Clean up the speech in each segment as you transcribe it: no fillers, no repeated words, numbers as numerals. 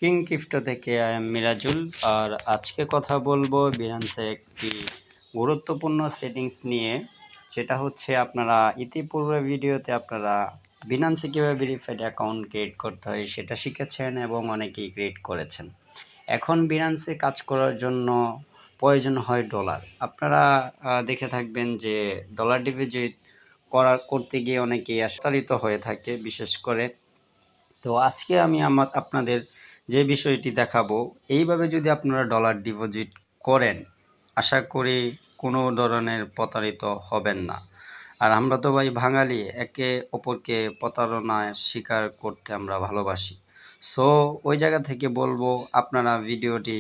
King crypto থেকে I am Mirajul. আর আজকে কথা বলবো বিনান্সের একটি গুরুত্বপূর্ণ সেটিংস নিয়ে, যেটা হচ্ছে আপনারা ইতিপূর্বে ভিডিওতে আপনারা বিনান্সে কীভাবে ভেরিফাইড অ্যাকাউন্ট ক্রিয়েট করতে হয় সেটা শিখেছেন এবং অনেকেই ক্রিয়েট করেছেন। এখন বিনান্সে কাজ করার জন্য প্রয়োজন হয় ডলার। আপনারা দেখে থাকবেন যে ডলার ডিপোজিট করতে গিয়ে অনেকেই আস্তারিত হয়ে থাকে বিশেষ করে। তো আজকে আমি আপনাদের যে বিষয়টি দেখাবো, এইভাবে যদি আপনারা ডলার ডিপোজিট করেন আশা করি কোনো ধরনের প্রতারিত হবেন না। আর আমরা তো ভাই বাঙালি, একে অপরকে প্রতারণায় শিকার করতে আমরা ভালোবাসি। সো ওই জায়গা থেকে বলবো আপনারা ভিডিওটি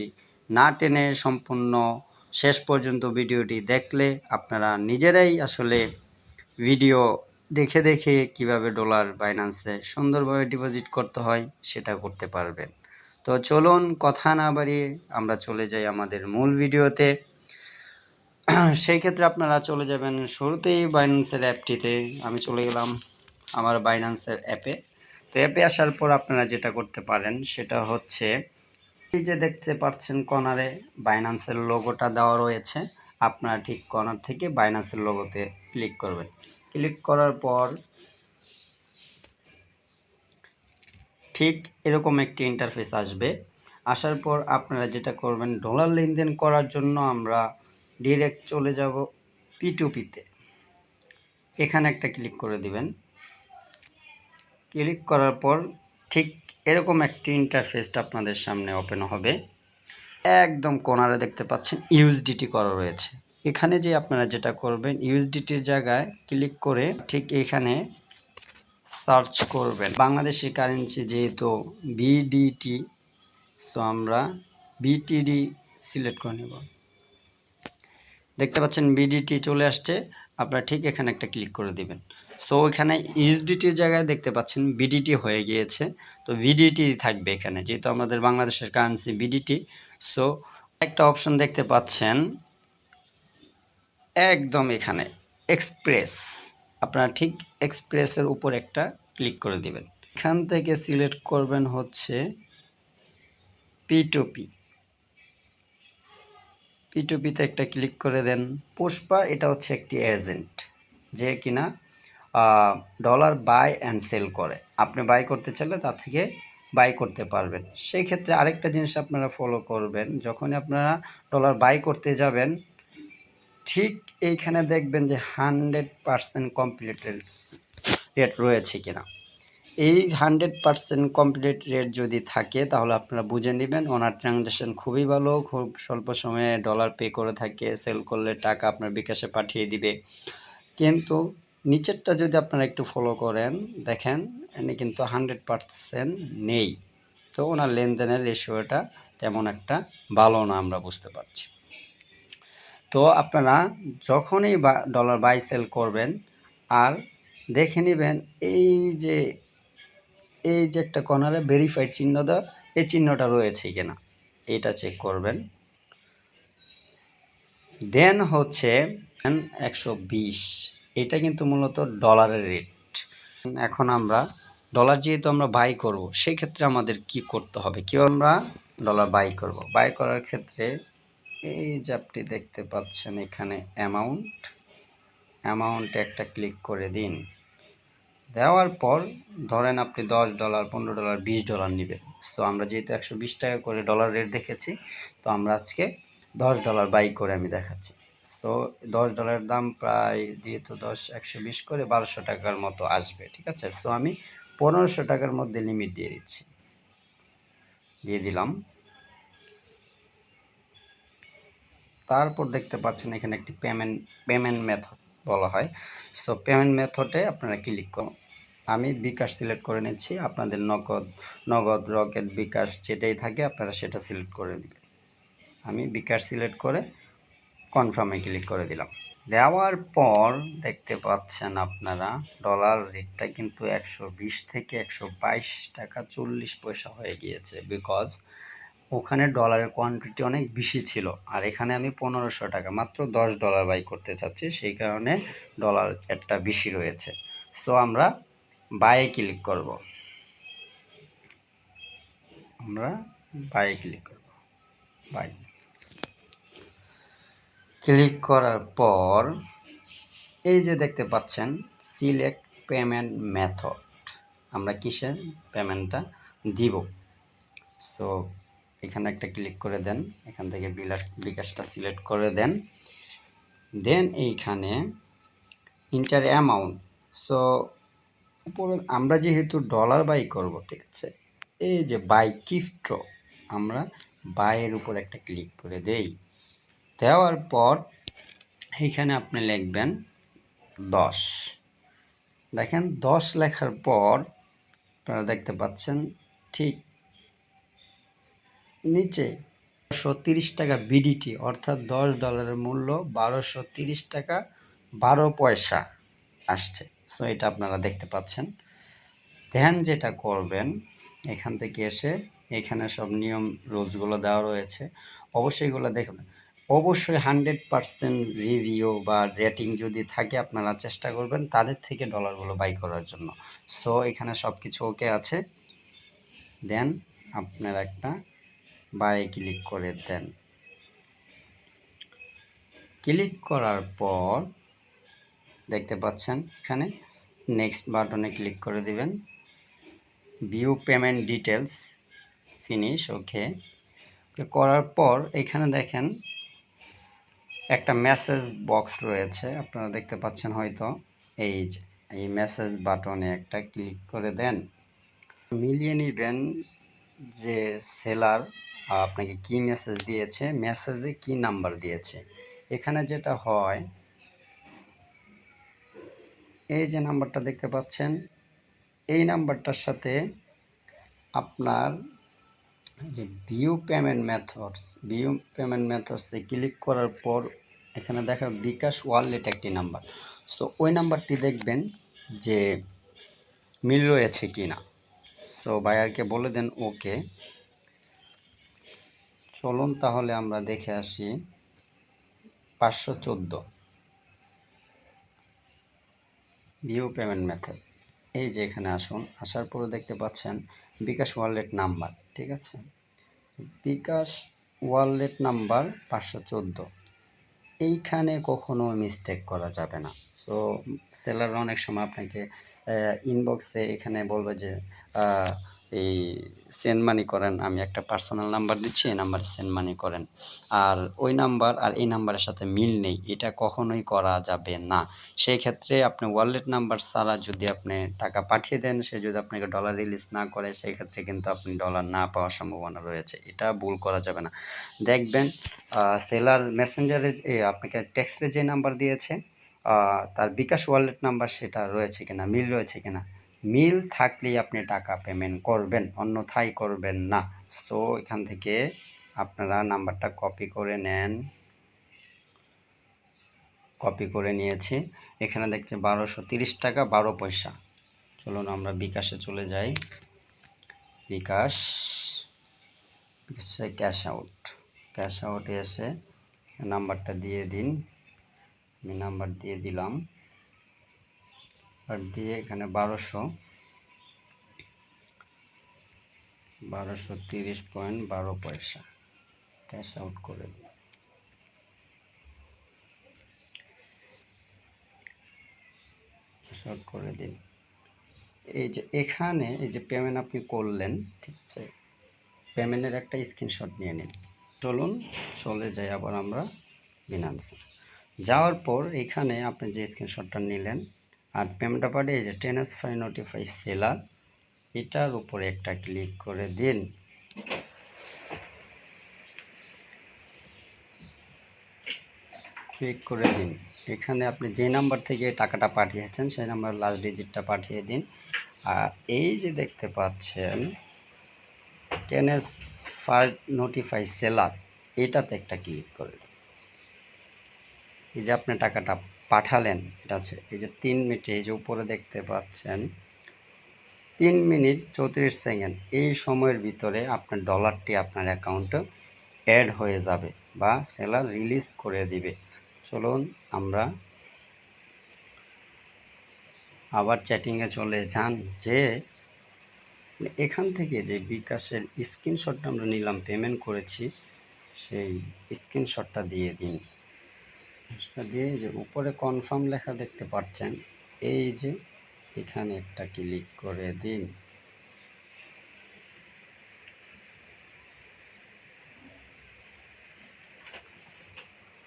না টেনে সম্পূর্ণ শেষ পর্যন্ত ভিডিওটি দেখলে আপনারা নিজেরাই আসলে ভিডিও দেখে দেখে কিভাবে ডলার বাইন্যান্সে সুন্দরভাবে ডিপোজিট করতে হয় সেটা করতে পারবেন। তো চলুন কথা না বাড়িয়ে আমরা চলে যাই আমাদের মূল ভিডিওতে। সেই ক্ষেত্রে আপনারা চলে যাবেন শুরুতেই বাইন্যান্সের অ্যাপটিতে। আমি চলে গেলাম আমার বাইন্যান্সের অ্যাপে। তো অ্যাপে আসার পর আপনারা যেটা করতে পারেন সেটা হচ্ছে, এই যে দেখতে পাচ্ছেন কর্নারে বাইন্যান্সের লোগোটা দেওয়া রয়েছে, আপনারা ঠিক কর্নার থেকে বাইন্যান্সের লোগোতে ক্লিক করবেন। ক্লিক করার পর ঠিক এরকম একটি ইন্টারফেস আসবে। আসার পর আপনারা যেটা করবেন, ডলার লেনদেন করার জন্য আমরা ডিরেক্ট চলে যাব P2P-তে। এখানে একটা ক্লিক করে দিবেন। ক্লিক করার পর ঠিক এরকম একটি ইন্টারফেসটা আপনাদের সামনে ওপেন হবে। একদম কোণারে দেখতে পাচ্ছেন ইউএসডিটি করা রয়েছে। এখানে যে আপনারা যেটা করবেন, ইউএসডিটির জায়গায় ক্লিক করে ঠিক এখানে সার্চ করবেন বাংলাদেশি কারেন্সি, যেহেতু বিডিটি, সো আমরা বিটিডি সিলেক্ট করে নেব। দেখতে পাচ্ছেন বিডিটি চলে আসছে, আপনারা ঠিক এখানে একটা ক্লিক করে দিবেন। সো এখানে ইউএসডিটির জায়গায় দেখতে পাচ্ছেন বিডিটি হয়ে গিয়েছে, তো বিডিটি থাকবে এখানে, যেহেতু আমাদের বাংলাদেশের কারেন্সি বিডিটি। সো একটা অপশন দেখতে পাচ্ছেন একদম এখানে এক্সপ্রেস, আপনারা ঠিক এক্সপ্রেসের উপর একটা ক্লিক করে দিবেন। এখান থেকে সিলেক্ট করবেন হচ্ছে P2P। P2P-তে একটা ক্লিক করে দেন। পুষ্পা এটা হচ্ছে একটি এজেন্ট যে কিনা ডলার বাই অ্যান্ড সেল করে। আপনি বাই করতে চাইলে তার থেকে বাই করতে পারবেন। সেই ক্ষেত্রে আরেকটা জিনিস আপনারা ফলো করবেন, যখনই আপনারা ডলার বাই করতে যাবেন ঠিক এইখানে দেখবেন যে 100% কমপ্লিটেড রেট রয়েছে কিনা। এই 100% কমপ্লিট রেট যদি থাকে তাহলে আপনারা বুঝে নেবেন ওনার ট্রানজ্যাকশন খুবই ভালো, খুব স্বল্প সময়ে ডলার পে করে থাকে, সেল করলে টাকা আপনার বিকাশে পাঠিয়ে দিবে। কিন্তু নিচেরটা যদি আপনারা একটু ফলো করেন দেখেন এনে কিন্তু 100% নেই, তো ওনার লেনদেনের রেশিওটা তেমন একটা ভালো না, আমরা বুঝতে পারছি। তো আপনারা যখনই ডলার বাই সেল করবেন আর দেখে নেবেন এই যে একটা কর্নারে ভেরিফাইড চিহ্ন দেওয়া, এই চিহ্নটা রয়েছে কিনা এটা চেক করবেন। দেন হচ্ছে 120, এটা কিন্তু মূলত ডলারের রেট। এখন আমরা ডলার যেহেতু আমরা বাই করব, সেই ক্ষেত্রে আমাদের কি করতে হবে, কিভাবে আমরা ডলার বাই করব। বাই করার ক্ষেত্রে এই যে আপনি দেখতে পাচ্ছেন এখানে অ্যামাউন্টে একটা ক্লিক করে দিন। দেওয়ার পর ধরেন আপনি $10, $15, $20 নেবেন। সো আমরা যেহেতু 120 টাকা করে ডলার রেট দেখেছি, তো আমরা আজকে $10 বাই করে আমি দেখাচ্ছি। সো $10 দাম প্রায় যেহেতু 120 করে 1200 টাকার মতো আসবে, ঠিক আছে। সো আমি 1500 টাকার মধ্যে লিমিট দিয়ে দিচ্ছি, দিয়ে দিলাম। তারপর দেখতে পাচ্ছেন এখানে একটি পেমেন্ট মেথড বলা হয়। সো পেমেন্ট মেথডে আপনারা ক্লিক করুন। আমি বিকাশ সিলেক্ট করে নিচ্ছি, আপনাদের নগদ রকেট বিকাশ যেটাই থাকে আপনারা সেটা সিলেক্ট করে নেবেন। আমি বিকাশ সিলেক্ট করে কনফার্মে ক্লিক করে দিলাম। দেওয়ার পর দেখতে পাচ্ছেন আপনারা ডলার রেটটা কিন্তু 120 থেকে 122 টাকা 40 পয়সা হয়ে গিয়েছে, বিকজ ওখানে ডলারের কোয়ান্টিটি অনেক বেশি ছিল, আর এখানে আমি 1500 টাকা মাত্র $10 বাই করতে চাচ্ছি, সেই কারণে ডলার একটা বেশি রয়েছে। সো আমরা বাইয়ে ক্লিক করব। আমরা বাই ক্লিক করব। বাই ক্লিক করার পর এই যে দেখতে পাচ্ছেন সিলেক্ট পেমেন্ট মেথড, আমরা কিসের পেমেন্টটা দিব। সো এখানে একটা ক্লিক করে দেন, এখান থেকে বিকাশটা সিলেক্ট করে দেন। দেন এইখানে ইন্টার অ্যামাউন্ট, সো উপরে আমরা যেহেতু ডলার বাই করব, ঠিক আছে, এই যে বাই গিফট, আমরা বাইয়ের উপর একটা ক্লিক করে দেই। দেওয়ার পর এইখানে আপনি লিখবেন 10। দেখেন 10 লেখার পর আপনারা দেখতে পাচ্ছেন ঠিক নিচে 1230 টাকা বিডিটি, অর্থাৎ $10 মূল্য 1230 টাকা 12 পয়সা আসছে। সো এটা আপনারা দেখতে পাচ্ছেন। ধ্যান যেটা করবেন, এখান থেকে এসে এখানে সব নিয়ম রুলসগুলো দেওয়া রয়েছে, অবশ্যই এগুলো দেখবেন। অবশ্যই 100% রিভিউ বা রেটিং যদি থাকে আপনারা চেষ্টা করবেন তাদের থেকে ডলারগুলো বাই করার জন্য। সো এখানে সব কিছু ওকে আছে। দেন আপনারা একটা বাই ক্লিক করে দেন। ক্লিক করার পর দেখতে পাচ্ছেন এখানে নেক্সট বাটনে ক্লিক করে দিবেন। ভিউ পেমেন্ট ডিটেলস, ফিনিশ, ওকে করার পর এখানে দেখেন একটা মেসেজ বক্স রয়েছে, আপনারা দেখতে পাচ্ছেন হয়তো। এই মেসেজ বাটনে একটা ক্লিক করে দেন। মিলিয়ে নেবেন যে সেলার আপনাকে কি মেসেজ দিয়েছে, মেসেজে কি নাম্বার দিয়েছে। এখানে যেটা হয়, এই যে নাম্বারটা দেখতে পাচ্ছেন, এই নাম্বারটার সাথে আপনার যে ভিউ পেমেন্ট মেথডসে ক্লিক করার পর এখানে দেখা বিকাশ ওয়ালেট একটি নাম্বার। সো ওই নাম্বারটি দেখবেন যে মিল রয়েছে কি না। সো বায়ারকে বলে দেন ওকে। চলুন তাহলে আমরা দেখে আসি 514 ভিউ পেমেন্ট মেথড। এই যে এখানে আসুন, আসার পরে দেখতে পাচ্ছেন বিকাশ ওয়ালেট নাম্বার, ঠিক আছে, বিকাশ ওয়ালেট নাম্বার 514। এইখানে কখনো মিস্টেক করা যাবে না। সো সেলার অনেক সময় আপনাকে ইনবক্সে এখানে বলবে যে এই সেন্ড মানি করেন, আমি একটা পার্সোনাল নাম্বার দিচ্ছি, এই নাম্বারে সেন্ড মানি করেন, আর ওই নাম্বার আর এই নাম্বারের সাথে মিল নেই, এটা কখনোই করা যাবে না। সেই ক্ষেত্রে আপনি ওয়ালেট নাম্বার ছাড়া যদি আপনি টাকা পাঠিয়ে দেন, সে যদি আপনাকে ডলার রিলিজ না করে, সেই ক্ষেত্রে কিন্তু আপনি ডলার না পাওয়ার সম্ভাবনা রয়েছে, এটা ভুল করা যাবে না। দেখবেন সেলার মেসেঞ্জারে আপনাকে টেক্সটে যে নাম্বার দিয়েছে তার বিকাশ ওয়ালেট নাম্বার সেটা রয়েছে কিনা, মিল রয়েছে কিনা, মিল থাকলেই আপনি টাকা পেমেন্ট করবেন, অন্যথায় করবেন না। সো এখান থেকে আপনারা নাম্বারটা কপি করে নেন। কপি করে নিয়েছি। এখানে দেখছি 1230 টাকা 12 পয়সা। চলুন আমরা বিকাশে চলে যাই। বিকাশ ক্যাশ আউটে এসে নাম্বারটা দিয়ে দিন। আমি নাম্বার দিয়ে দিলাম, আর দিয়ে এখানে 1230.12 পয়সা ক্যাশ আউট করে দিন। শর্ট করে দিন। এই যে এখানে এই যে পেমেন্ট আপনি করলেন, ঠিক আছে, পেমেন্টের একটা স্ক্রিনশট নিয়ে নিন। চলুন চলে যাই আবার আমরা বিনান্সে। যাওয়ার পর এখানে আপনি যে স্ক্রিনশটটা নিলেন আর পেমেন্টটা পাঠিয়ে এই যে ট্রান্সফার নোটিফাই সেলার, এটার উপরে একটা ক্লিক করে দিন। ক্লিক করে দিন। এখানে আপনি যে নাম্বার থেকে টাকাটা পাঠিয়েছেন সেই নাম্বার লাস্ট ডিজিটটা পাঠিয়ে দিন। আর এই যে দেখতে পাচ্ছেন ট্রান্সফার নোটিফাই সেলার, এটাতে একটা ক্লিক করে দিন। এই যে আপনি টাকাটা পাঠালেন, এটা হচ্ছে এই যে 3 মিনিটে, এই যে উপরে দেখতে পাচ্ছেন 3 মিনিট 34 সেকেন্ড, এই সময়ের ভিতরে আপনার ডলারটি আপনার অ্যাকাউন্টে অ্যাড হয়ে যাবে বা সেলার রিলিজ করে দিবে। চলুন আমরা আবার চ্যাটিংয়ে চলে যান। যে এখান থেকে যে বিকাশের স্ক্রিনশটটা আমরা নিলাম, পেমেন্ট করেছি, সেই স্ক্রিনশটটা দিয়ে দিন। সেটা দিয়ে যে উপরে কনফার্ম লেখা দেখতে পাচ্ছেন, এই যে এখানে একটা ক্লিক করে দিন।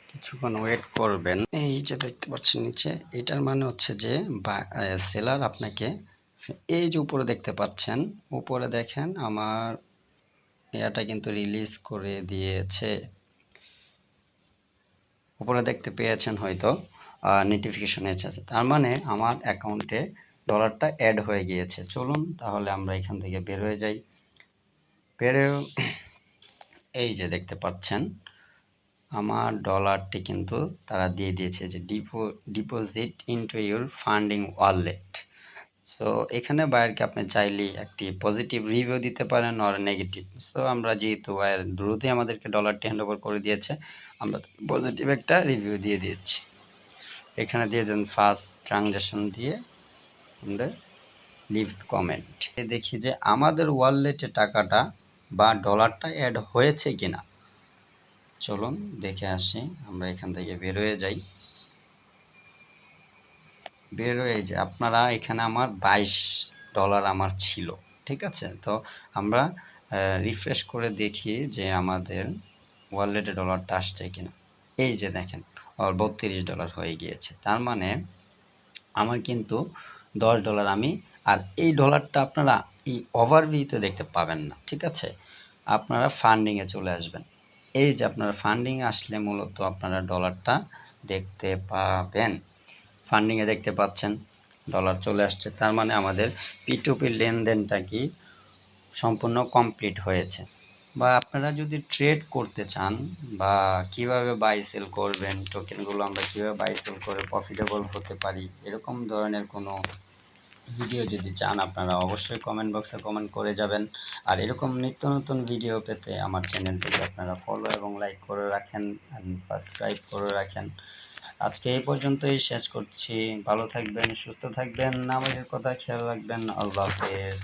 কিছুক্ষণ ওয়েট করবেন। এই যে দেখতে পাচ্ছেন নিচে, এটার মানে হচ্ছে যে সেলার আপনাকে এই যে উপরে দেখতে পাচ্ছেন, উপরে দেখেন আমার এটা কিন্তু রিলিজ করে দিয়েছে। উপরে দেখতে পেয়েছেন হয়তো নোটিফিকেশন এসেছে, তার মানে আমার অ্যাকাউন্টে ডলারটা অ্যাড হয়ে গিয়েছে। চলুন তাহলে আমরা এখান থেকে বের হয়ে যাই। এই যে দেখতে পাচ্ছেন আমার ডলারটি কিন্তু তারা দিয়ে দিয়েছে যে deposit into your funding wallet. So এখানে বায়ারকে আপনি চাইলে একটি পজিটিভ রিভিউ দিতে পারেন আর নেগেটিভ। সো আমরা যেহেতু বায়ার দ্রুতই আমাদেরকে ডলারটি হ্যান্ড ওভার করে দিয়েছে, আমরা পজিটিভ একটা রিভিউ দিয়ে দিচ্ছি। এখানে দিয়ে দেন ফার্স্ট ট্রানজ্যাকশন দিয়ে আমরা লিভ কমেন্ট। দেখি যে আমাদের ওয়ালেটে টাকাটা বা ডলারটা অ্যাড হয়েছে কিনা। চলুন দেখে আসি। আমরা এখান থেকে বের হয়ে যাই। বের হয়ে যে আপনারা এখানে আমার $22 আমার ছিল, ঠিক আছে। তো আমরা রিফ্রেশ করে দেখি যে আমাদের ওয়ালেটে ডলারটা আসছে কিনা। এই যে দেখেন $32 হয়ে গিয়েছে। তার মানে আমার কিন্তু $10 আমি, আর এই ডলারটা আপনারা এই ওভারভিউতে দেখতে পাবেন না, ঠিক আছে। আপনারা ফান্ডিংয়ে চলে আসবেন। এই যে আপনারা ফান্ডিংয়ে আসলে মূলত আপনারা ডলারটা দেখতে পাবেন। ফান্ডিংয়ে দেখতে পাচ্ছেন ডলার চলে আসছে, তার মানে আমাদের P2P লেনদেনটা কি সম্পূর্ণ কমপ্লিট হয়েছে। বা আপনারা যদি ট্রেড করতে চান বা কিভাবে বাই সেল করবেন, টোকেনগুলো আমরা কিভাবে বাই সেল করে প্রফিটেবল হতে পারি, এরকম ধরনের কোনো ভিডিও যদি চান আপনারা অবশ্যই কমেন্ট বক্সে কমেন্ট করে যাবেন। আর এরকম নিত্য নতুন ভিডিও পেতে আমার চ্যানেলটিকে আপনারা ফলো এবং লাইক করে রাখেন, সাবস্ক্রাইব করে রাখেন। আজকে এই পর্যন্তই শেষ করছি। ভালো থাকবেন, সুস্থ থাকবেন, নামাজের কথা খেয়াল রাখবেন। আল্লাহ হাফেজ।